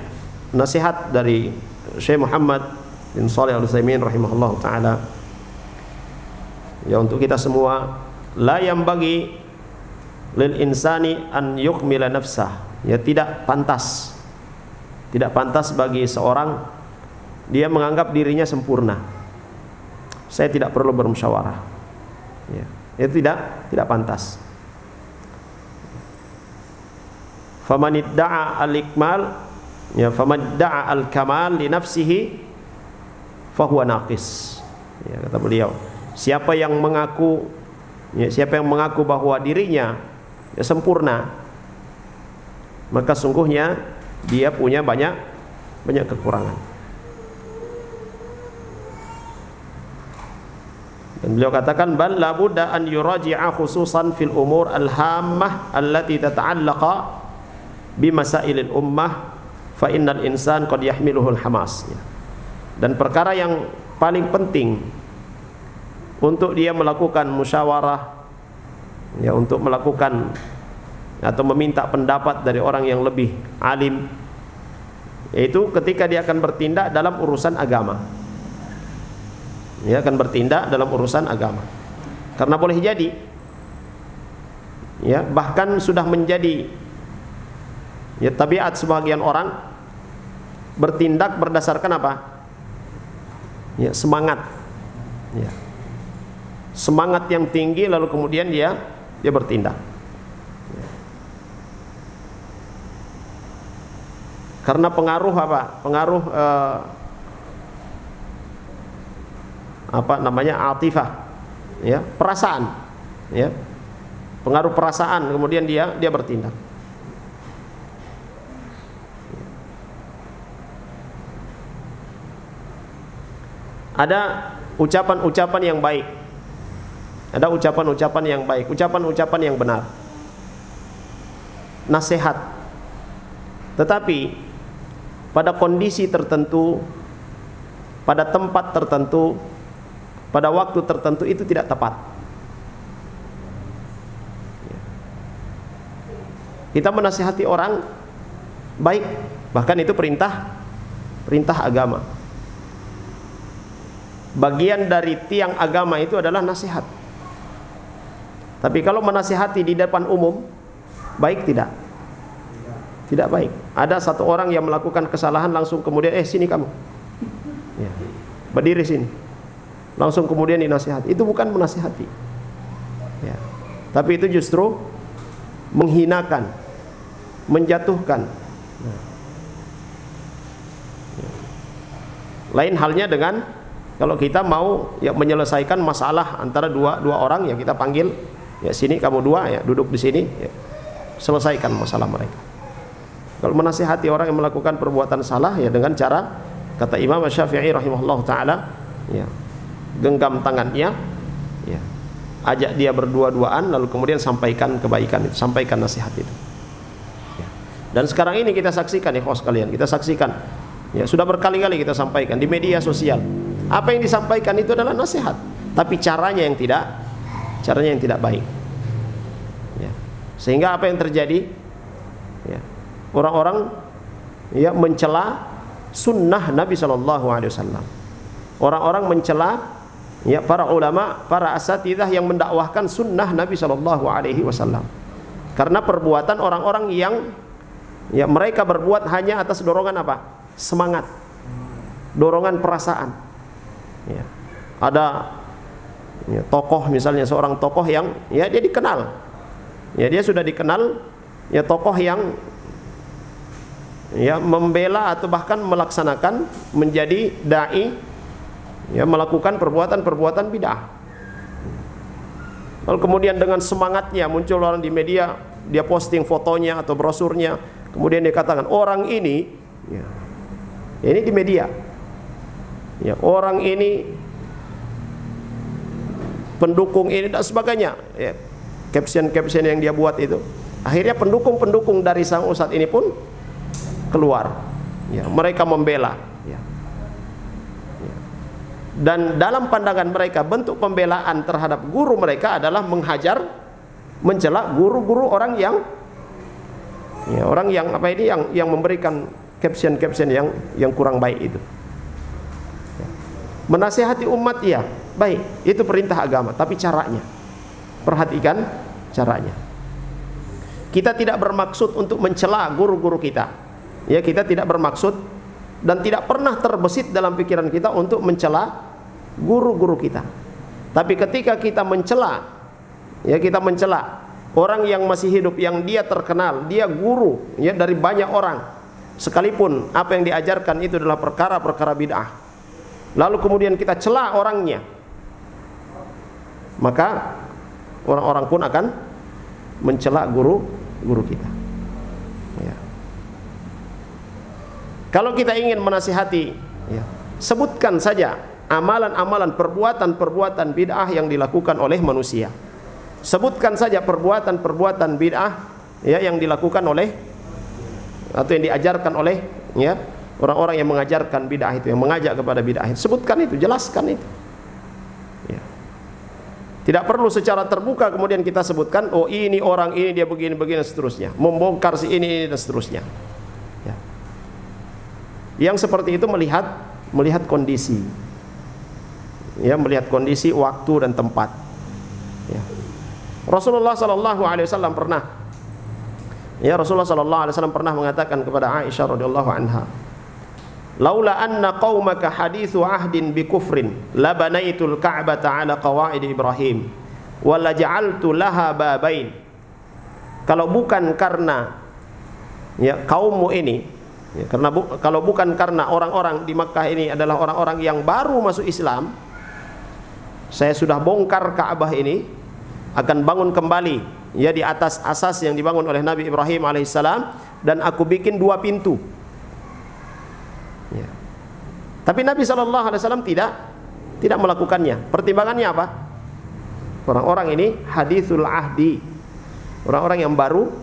nasihat dari Syekh Muhammad bin Shalih Al-Utsaimin rahimahullah taala untuk kita semua, la yambagi lil insani an yukmila nafsah. Tidak pantas bagi seorang dia menganggap dirinya sempurna. Saya tidak perlu bermusyawarah. Itu tidak pantas. Faman idda'a al-ikmal, faman idda'a al-kamal li nafsihi fahuwa naqis. Kata beliau, siapa yang mengaku bahwa dirinya sempurna, maka sungguhnya dia punya banyak kekurangan. Dan beliau katakan, bal la budda an yuraji'a khususan fil umur al-hammah allati tata'allaqa bi masailil ummah fa innal insan qad yahmiluhul hamas. Dan perkara yang paling penting untuk dia melakukan musyawarah, untuk melakukan atau meminta pendapat dari orang yang lebih alim, yaitu ketika dia akan bertindak dalam urusan agama. Dia akan bertindak dalam urusan agama. Karena boleh jadi bahkan sudah menjadi tabiat sebagian orang bertindak berdasarkan apa? Semangat. Semangat yang tinggi, lalu kemudian dia bertindak. Karena pengaruh apa? Pengaruh atifah, perasaan, pengaruh perasaan, kemudian dia bertindak. Ada ucapan-ucapan yang baik, ada ucapan-ucapan yang baik, ucapan-ucapan yang benar, nasihat. Tetapi pada kondisi tertentu, pada tempat tertentu, pada waktu tertentu itu tidak tepat. Kita menasihati orang baik, bahkan itu perintah agama. Bagian dari tiang agama itu adalah nasihat. Tapi kalau menasihati di depan umum, baik tidak? Tidak baik. Ada satu orang yang melakukan kesalahan, langsung kemudian sini kamu, berdiri sini, langsung kemudian dinasihati. Itu bukan menasihati, tapi itu justru menghinakan, menjatuhkan. Lain halnya dengan kalau kita mau menyelesaikan masalah antara dua orang, kita panggil, sini kamu dua, duduk di sini, selesaikan masalah mereka. Kalau menasihati orang yang melakukan perbuatan salah, dengan cara, kata Imam Syafi'i rahimahullah taala, genggam tangannya, ajak dia berdua-duaan, lalu kemudian sampaikan kebaikan itu, sampaikan nasihat itu. Dan sekarang ini kita saksikan, ikhwas sekalian, kita saksikan, sudah berkali-kali kita sampaikan di media sosial. Apa yang disampaikan itu adalah nasihat, tapi caranya yang tidak baik. Sehingga apa yang terjadi? Orang-orang mencela sunnah Nabi SAW. Orang-orang mencela para ulama, para asatidzah yang mendakwahkan sunnah Nabi SAW. Karena perbuatan orang-orang yang mereka berbuat hanya atas dorongan apa? Semangat, dorongan perasaan. ada ya, tokoh misalnya, seorang tokoh yang ya dia dikenal, ya dia sudah dikenal, ya tokoh yang ya membela atau bahkan melaksanakan menjadi dai, ya melakukan perbuatan-perbuatan bid'ah. Lalu kemudian dengan semangatnya muncul orang di media, dia posting fotonya atau brosurnya, kemudian dia katakan orang ini, ya, ini di media, ya orang ini pendukung ini dan sebagainya, ya, caption-caption yang dia buat itu, akhirnya pendukung-pendukung dari sang ustadz ini pun keluar, ya, mereka membela, ya. Ya. Dan dalam pandangan mereka bentuk pembelaan terhadap guru mereka adalah menghajar, mencela guru-guru orang yang, ya, orang yang apa ini, yang memberikan caption-caption yang kurang baik itu. Ya. Menasihati umat ya baik, itu perintah agama, tapi caranya, perhatikan caranya. Kita tidak bermaksud untuk mencela guru-guru kita. Ya, kita tidak bermaksud dan tidak pernah terbesit dalam pikiran kita untuk mencela guru-guru kita. Tapi ketika kita mencela, ya kita mencela orang yang masih hidup, yang dia terkenal, dia guru ya dari banyak orang, sekalipun apa yang diajarkan itu adalah perkara-perkara bid'ah, lalu kemudian kita cela orangnya, maka orang-orang pun akan mencela guru kita. Ya. Kalau kita ingin menasihati, ya, sebutkan saja amalan-amalan, perbuatan-perbuatan bid'ah yang dilakukan oleh manusia. Sebutkan saja perbuatan-perbuatan bid'ah ya yang dilakukan oleh atau yang diajarkan oleh ya orang-orang yang mengajarkan bid'ah itu, yang mengajak kepada bid'ah itu. Sebutkan itu, jelaskan itu. Ya. Tidak perlu secara terbuka kemudian kita sebutkan, oh ini orang ini dia begini-begini dan seterusnya, membongkar si ini dan seterusnya. Ya. Yang seperti itu melihat kondisi, ya, melihat kondisi, waktu dan tempat. Ya. Rasulullah Sallallahu Alaihi Wasallam pernah, ya Rasulullah Sallallahu Alaihi Wasallam pernah mengatakan kepada Aisyah radhiyallahu anha, laula anna qaumaka hadithu ahdin bi kufrin la banaitul ka'bata ala qawaid Ibrahim wa la ja'altu laha babain. Kalau bukan karena ya kaummu ini, ya, kalau bukan karena orang-orang di Makkah ini adalah orang-orang yang baru masuk Islam, saya sudah bongkar Ka'bah ini, akan bangun kembali ya di atas asas yang dibangun oleh Nabi Ibrahim alaihissalam, dan aku bikin 2 pintu. Ya. Tapi Nabi SAW tidak melakukannya. Pertimbangannya apa? Orang-orang ini hadithul ahdi, orang-orang yang baru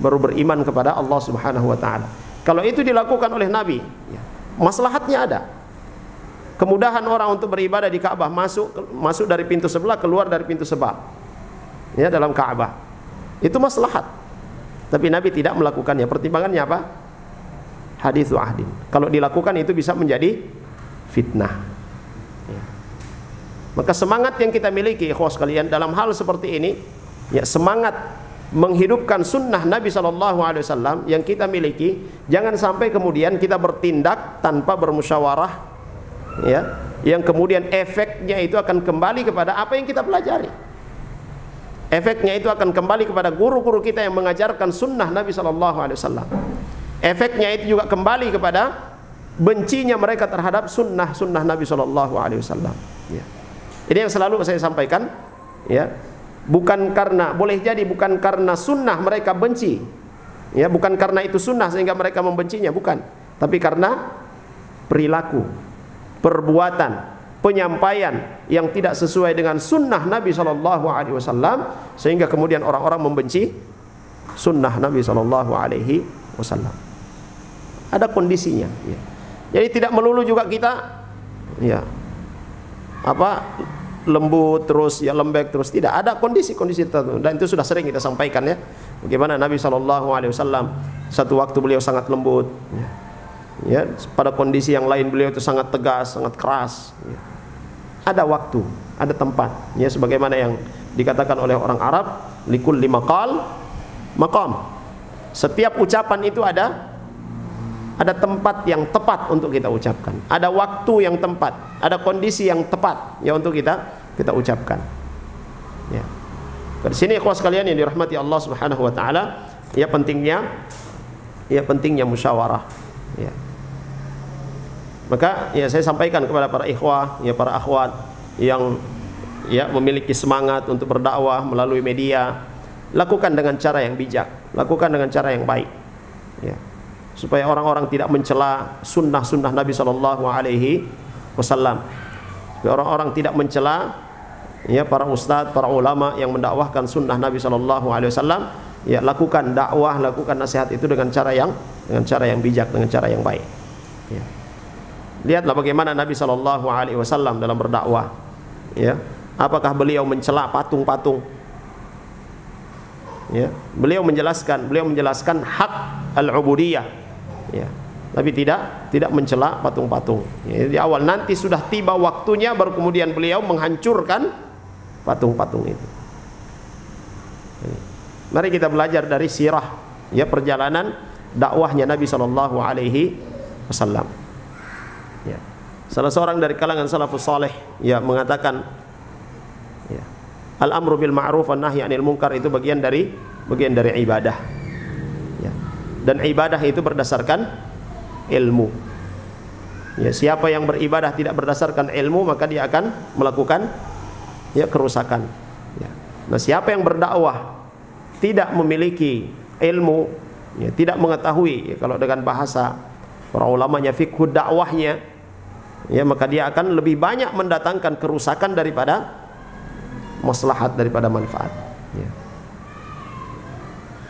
beriman kepada Allah Subhanahu Wa Taala. Kalau itu dilakukan oleh Nabi, ya, maslahatnya ada. Kemudahan orang untuk beribadah di Ka'bah, masuk dari pintu sebelah, keluar dari pintu sebelah, ya, dalam Ka'bah. Itu maslahat. Tapi Nabi tidak melakukannya. Pertimbangannya apa? Hadithu ahdin. Kalau dilakukan itu bisa menjadi fitnah. Ya. Maka semangat yang kita miliki, ikhwas sekalian, dalam hal seperti ini, ya, semangat menghidupkan sunnah Nabi SAW yang kita miliki, jangan sampai kemudian kita bertindak tanpa bermusyawarah, ya, yang kemudian efeknya itu akan kembali kepada apa yang kita pelajari. Efeknya itu akan kembali kepada guru-guru kita yang mengajarkan sunnah Nabi SAW. Efeknya itu juga kembali kepada bencinya mereka terhadap sunnah Nabi SAW. Ya. Ini yang selalu saya sampaikan, ya. Bukan karena, boleh jadi bukan karena sunnah mereka benci, ya, bukan karena itu sunnah sehingga mereka membencinya, bukan, tapi karena perilaku, perbuatan, penyampaian yang tidak sesuai dengan sunnah Nabi SAW, sehingga kemudian orang-orang membenci sunnah Nabi SAW. Ada kondisinya, ya. Jadi tidak melulu juga kita, ya, lembut terus, ya lembek terus, tidak, ada kondisi-kondisi tertentu, dan itu sudah sering kita sampaikan, ya, bagaimana Nabi SAW satu waktu beliau sangat lembut, ya, pada kondisi yang lain beliau itu sangat tegas, sangat keras, ya. Ada waktu, ada tempat, ya, sebagaimana yang dikatakan oleh orang Arab, likulli maqal maqam. Setiap ucapan itu ada ada tempat yang tepat untuk kita ucapkan, ada waktu yang tepat, ada kondisi yang tepat ya untuk kita ucapkan. Ya. Di sini ikhwas sekalian yang dirahmati Allah Subhanahu wa taala, ya pentingnya musyawarah. Ya. Maka ya saya sampaikan kepada para ikhwah, ya para akhwat yang ya memiliki semangat untuk berdakwah melalui media, lakukan dengan cara yang bijak, lakukan dengan cara yang baik. Ya. Supaya orang-orang tidak mencela sunnah-sunnah Nabi Shallallahu Alaihi Wasallam. Supaya orang-orang tidak mencela ya para ustadz, para ulama yang mendakwahkan sunnah Nabi Shallallahu Alaihi Wasallam. Ya lakukan dakwah, lakukan nasihat itu dengan cara yang bijak, dengan cara yang baik. Ya. Lihatlah bagaimana Nabi Shallallahu Alaihi Wasallam dalam berdakwah. Ya, apakah beliau mencela patung-patung? Ya, beliau menjelaskan hak al-ubudiyah. Ya, tapi tidak mencela patung-patung. Ya, di awal nanti sudah tiba waktunya baru kemudian beliau menghancurkan patung-patung itu. Ya. Mari kita belajar dari sirah, ya perjalanan dakwahnya Nabi Shallallahu Alaihi Wasallam. Ya. Salah seorang dari kalangan salafus saleh ya mengatakan, ya, al-amru bil ma'ruf wan nahyi 'anil munkar itu bagian dari ibadah. Ya. Dan ibadah itu berdasarkan ilmu. Ya, siapa yang beribadah tidak berdasarkan ilmu maka dia akan melakukan ya kerusakan. Ya. Nah, siapa yang berdakwah tidak memiliki ilmu, ya, tidak mengetahui, ya, kalau dengan bahasa para ulamanya fikih dakwahnya, ya maka dia akan lebih banyak mendatangkan kerusakan daripada maslahat, daripada manfaat. Ya.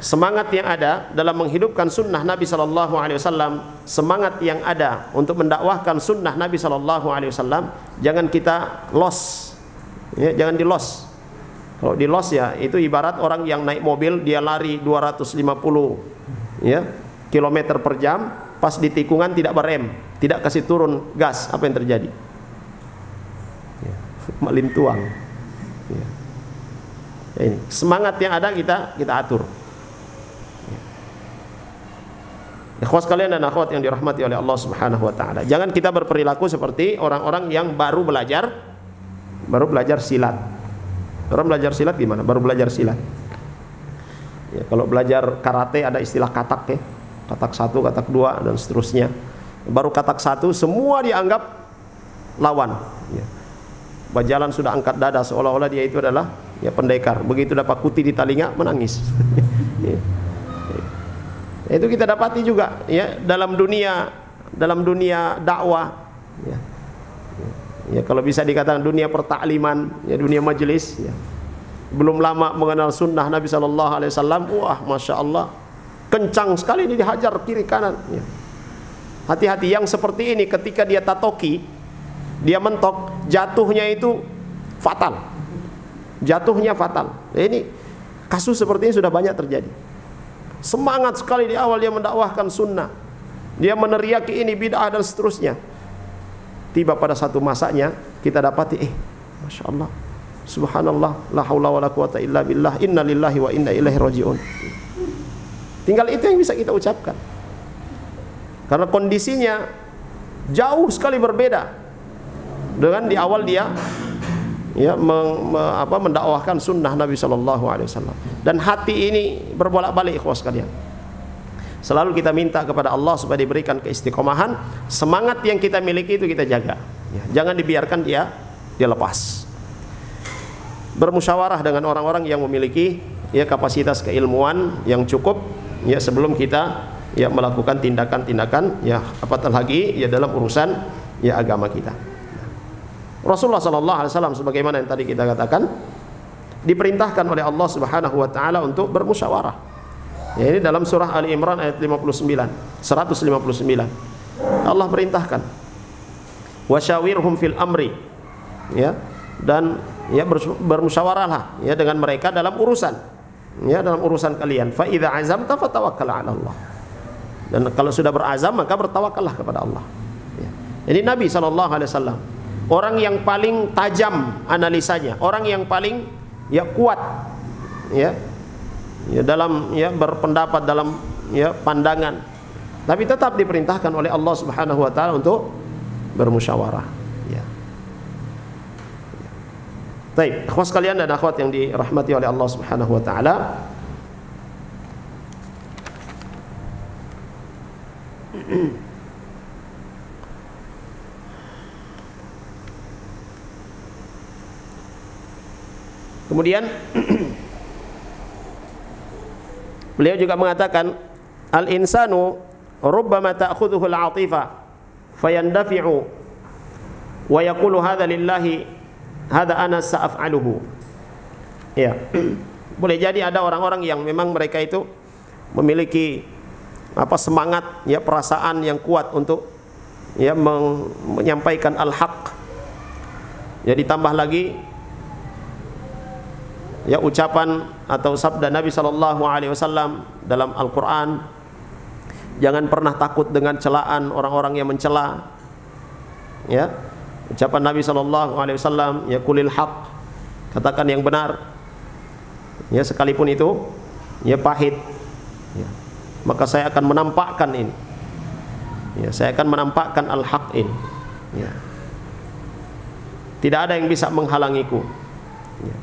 Semangat yang ada dalam menghidupkan sunnah Nabi Shallallahu Alaihi Wasallam, semangat yang ada untuk mendakwahkan sunnah Nabi Shallallahu Alaihi Wasallam, jangan kita loss, ya, jangan di loss. Kalau di loss ya itu ibarat orang yang naik mobil dia lari 250 ya kilometer per jam, pas di tikungan tidak berrem, tidak kasih turun gas, apa yang terjadi? Ya, melintuang. Ya. Ya, ini semangat yang ada kita atur. Ikhwas kalian dan akhwat yang dirahmati oleh Allah Subhanahu wa taala. Jangan kita berperilaku seperti orang-orang yang baru belajar silat. Orang belajar silat gimana? Baru belajar silat. Ya, kalau belajar karate ada istilah katak ya. Katak 1, katak 2 dan seterusnya. Baru katak 1 semua dianggap lawan. Ya. Bajalan sudah angkat dada seolah-olah dia itu adalah ya pendekar. Begitu dapat kuti di telinga menangis. Ya. Itu kita dapati juga ya dalam dunia dakwah ya. Ya kalau bisa dikatakan dunia pertakliman ya, dunia majelis ya. Belum lama mengenal sunnah Nabi Shallallahu Alaihi Wasallam, wah masya Allah kencang sekali ini dihajar kiri kanan ya. Hati-hati yang seperti ini ketika dia tatoki, dia mentok, jatuhnya itu fatal, jatuhnya fatal. Ya, ini kasus seperti ini sudah banyak terjadi. Semangat sekali di awal dia mendakwahkan sunnah, dia meneriaki ini bid'ah dan seterusnya. Tiba pada satu masanya kita dapati masya Allah, subhanallah, la haula wala quwata illa billah, inna lillahi wa inna ilaihi rajiun. Tinggal itu yang bisa kita ucapkan, karena kondisinya jauh sekali berbeda dengan di awal dia ya mendakwahkan sunnah Nabi Shallallahu Alaihi Wasallam. Dan hati ini berbolak-balik ikhwas sekalian. Selalu kita minta kepada Allah supaya diberikan keistiqomahan. Semangat yang kita miliki itu kita jaga ya, jangan dibiarkan dia lepas. Bermusyawarah dengan orang-orang yang memiliki ya kapasitas keilmuan yang cukup ya sebelum kita ya melakukan tindakan-tindakan ya apatah lagi ya dalam urusan ya agama kita. Rasulullah Sallallahu Alaihi Wasallam sebagaimana yang tadi kita katakan diperintahkan oleh Allah Subhanahu Wa Taala untuk bermusyawarah. Ya, ini dalam surah Ali Imran ayat 159. Allah perintahkan wasyawirhum fil amri ya, dan ya bermusyawarahlah ya dengan mereka dalam urusan kalian. Fa idza azamta fatawakkal 'ala Allah. Dan kalau sudah berazam maka bertawakallah kepada Allah. Ya. Jadi Nabi Sallallahu Alaihi Wasallam orang yang paling tajam analisanya, orang yang paling ya kuat ya dalam ya berpendapat, dalam ya pandangan tapi tetap diperintahkan oleh Allah Subhanahu wa taala untuk bermusyawarah, ya. Baik, ikhwas sekalian dan akhwat yang dirahmati oleh Allah Subhanahu wa taala. Kemudian beliau juga mengatakan, al-insanu rubbama ta'khudhuhu al-'atifah fayandafi'u wa yaqulu hadza lillahi hadza ana sa'af'aluhu. Ya. Boleh jadi ada orang-orang yang memang mereka itu memiliki semangat, ya, perasaan yang kuat untuk, ya, menyampaikan al-haq. Ya, ditambah lagi, ya, ucapan atau sabda Nabi sallallahu alaihi wasallam dalam Al-Qur'an, jangan pernah takut dengan celaan orang-orang yang mencela. Ya, ucapan Nabi sallallahu alaihi wasallam, ya, qulil haq, katakan yang benar. Ya, sekalipun itu, ya, pahit, ya, maka saya akan menampakkan ini. Ya, saya akan menampakkan al-haq ini. Ya. Tidak ada yang bisa menghalangiku. Ya.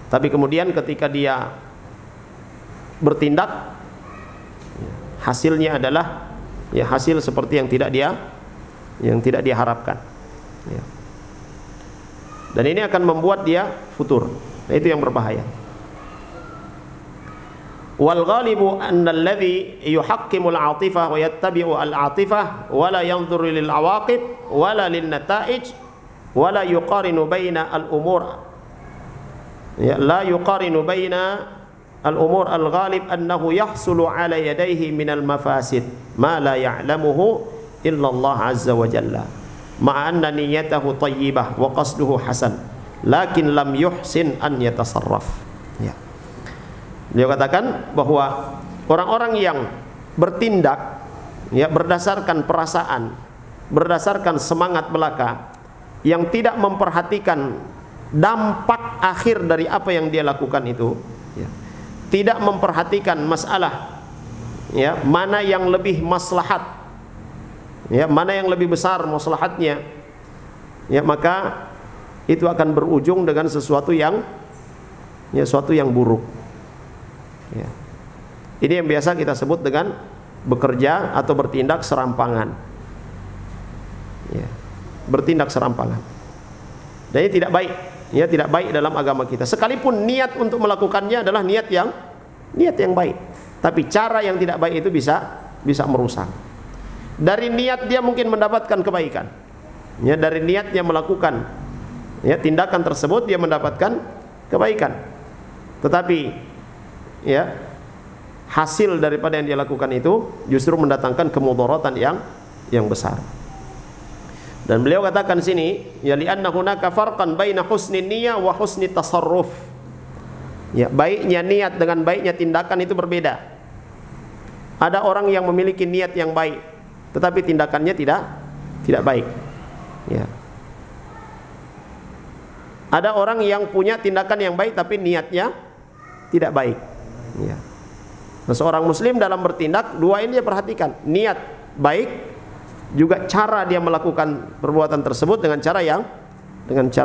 Tapi kemudian ketika dia bertindak, hasilnya adalah, ya, hasil seperti yang tidak dia harapkan, ya. Dan ini akan membuat dia futur. Nah, itu yang berbahaya. Wal ghalibu anna alladhi yuhaqqimu al-'atifah wa yattabi'u al-'atifah wa la yanzuru lil 'awaqib wa la lin nata'ij wa la yuqarinu baina al-umur. Ya, la yuqarinu baina al-umur al-ghalib annahu yahsulu ala yadayhi min al-mafasid ma la ya'lamuhu illa Allah azza wa jalla ma'a anna niyyatahu tayyibah wa qasduhu hasan lakin lam yuhsin an yatasarraf. Ya. Beliau katakan bahwa orang-orang yang bertindak, ya, berdasarkan perasaan, berdasarkan semangat belaka, yang tidak memperhatikan dampak akhir dari apa yang dia lakukan itu, ya, tidak memperhatikan masalah, ya, mana yang lebih maslahat, ya, mana yang lebih besar maslahatnya, ya, maka itu akan berujung dengan sesuatu yang, ya, sesuatu yang buruk. Ya. Ini yang biasa kita sebut dengan bekerja atau bertindak serampangan, ya, bertindak serampangan. Dan ini tidak baik. Ya, tidak baik dalam agama kita. Sekalipun niat untuk melakukannya adalah niat yang baik, tapi cara yang tidak baik itu bisa merusak. Dari niat dia mungkin mendapatkan kebaikan. Ya, dari niatnya melakukan, ya, tindakan tersebut dia mendapatkan kebaikan. Tetapi, ya, hasil daripada yang dia lakukan itu justru mendatangkan kemudaratan yang besar. Dan beliau katakan sini, ya, li'anna hunaka farqan baina husni niyyah wa husni tasarruf. Ya, baiknya niat dengan baiknya tindakan itu berbeda. Ada orang yang memiliki niat yang baik, tetapi tindakannya tidak baik. Ya. Ada orang yang punya tindakan yang baik tapi niatnya tidak baik. Ya. Nah, seorang muslim dalam bertindak, dua ini dia perhatikan, niat baik, juga cara dia melakukan perbuatan tersebut dengan cara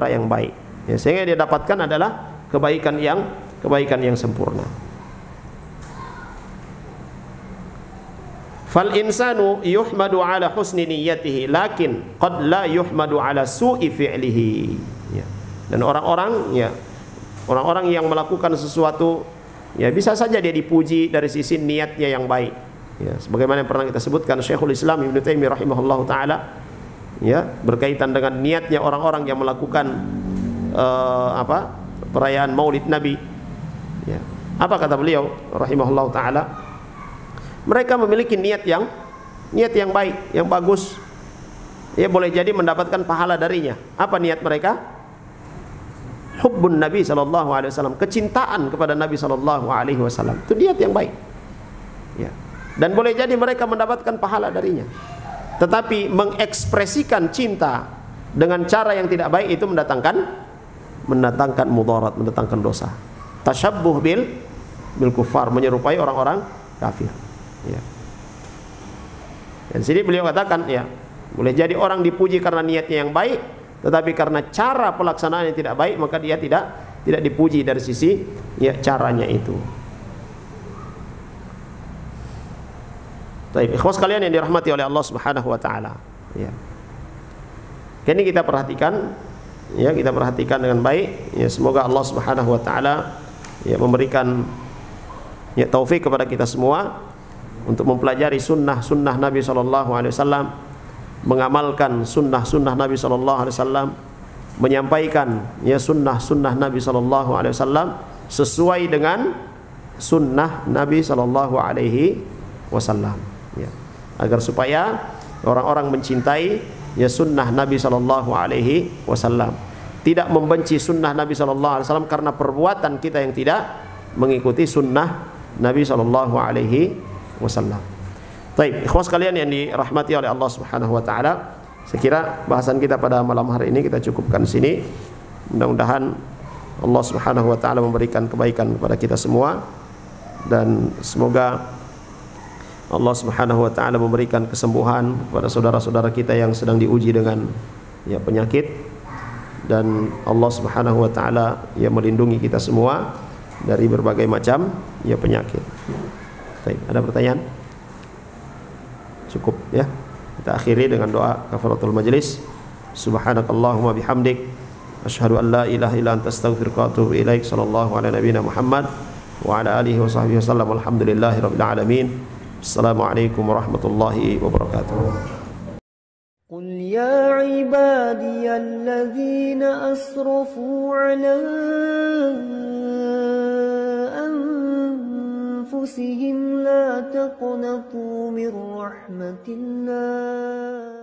yang baik, ya, sehingga dia dapatkan adalah kebaikan yang sempurna. Fal insanu yuhmadu ala husni niyyatihi lakin qad la yuhmadu ala su'i fi'lihi. Ya. Dan orang-orang yang melakukan sesuatu, ya, bisa saja dia dipuji dari sisi niatnya yang baik. Ya, sebagaimana yang pernah kita sebutkan Syekhul Islam Ibnu Taimiyah rahimahullahu taala, ya, berkaitan dengan niatnya orang-orang yang melakukan perayaan Maulid Nabi. Ya. Apa kata beliau rahimahullahu taala? Mereka memiliki niat yang baik, yang bagus. Ya, boleh jadi mendapatkan pahala darinya. Apa niat mereka? Hubbun Nabi sallallahu alaihi wasallam, kecintaan kepada Nabi sallallahu alaihi wasallam. Itu niat yang baik. Ya. Dan boleh jadi mereka mendapatkan pahala darinya. Tetapi mengekspresikan cinta dengan cara yang tidak baik itu mendatangkan mudarat, mendatangkan dosa. Tasyabbuh bil kufar, menyerupai orang-orang kafir. Ya. Dan sini beliau katakan, ya, boleh jadi orang dipuji karena niatnya yang baik, tetapi karena cara pelaksanaan yang tidak baik, maka dia tidak dipuji dari sisi ya caranya itu. Baik, ikhwas sekalian yang dirahmati oleh Allah Subhanahu wa taala. Ya. Ini kita perhatikan, ya, kita perhatikan dengan baik. Ya, semoga Allah Subhanahu wa taala ya memberikan ya taufik kepada kita semua untuk mempelajari sunnah-sunnah Nabi sallallahu alaihi wasallam, mengamalkan sunnah-sunnah Nabi sallallahu alaihi wasallam, menyampaikan ya sunnah-sunnah Nabi sallallahu alaihi wasallam sesuai dengan sunnah Nabi sallallahu alaihi wasallam, ya. Agar supaya orang-orang mencintai ya sunnah Nabi sallallahu alaihi wasallam, tidak membenci sunnah Nabi sallallahu alaihi wasallam karena perbuatan kita yang tidak mengikuti sunnah Nabi sallallahu alaihi wasallam. Baik, ikhwas sekalian yang dirahmati oleh Allah Subhanahu wa taala, saya kira bahasan kita pada malam hari ini kita cukupkan di sini. Mudah-mudahan Allah Subhanahu wa taala memberikan kebaikan kepada kita semua, dan semoga Allah Subhanahu wa taala memberikan kesembuhan kepada saudara-saudara kita yang sedang diuji dengan ya penyakit, dan Allah Subhanahu wa taala ya melindungi kita semua dari berbagai macam ya penyakit. Baik, ada pertanyaan? Cukup ya. Kita akhiri dengan doa kafaratul majlis. Subhanakallahumma bihamdik, asyhadu an la ilaha illa anta astaghfiruka wa atubu ilaik. Sallallahu ala nabiyyina Muhammad wa ala alihi wa sahbihi wasallam. Alhamdulillahirabbil alamin. Assalamualaikum warahmatullahi wabarakatuh. قل يا عبادي الذين أسرفوا على أنفسهم لا تقنطوا من رحمة الله